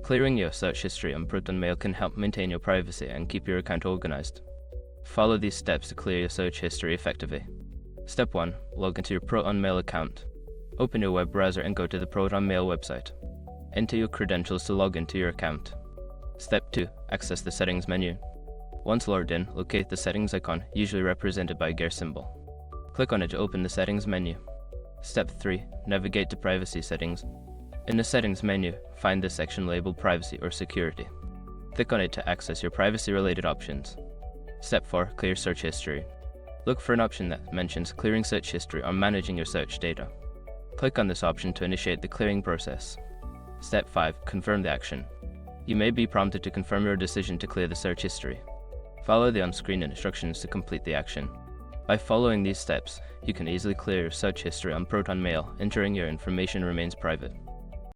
Clearing your search history on ProtonMail can help maintain your privacy and keep your account organized. Follow these steps to clear your search history effectively. Step 1. Log into your ProtonMail account. Open your web browser and go to the ProtonMail website. Enter your credentials to log into your account. Step 2. Access the settings menu. Once logged in, locate the settings icon, usually represented by a gear symbol. Click on it to open the settings menu. Step 3. Navigate to privacy settings. In the settings menu, find the section labeled privacy or security. Click on it to access your privacy-related options. Step 4. Clear search history. Look for an option that mentions clearing search history or managing your search data. Click on this option to initiate the clearing process. Step 5. Confirm the action. You may be prompted to confirm your decision to clear the search history. Follow the on-screen instructions to complete the action. By following these steps, you can easily clear your search history on ProtonMail, ensuring your information remains private.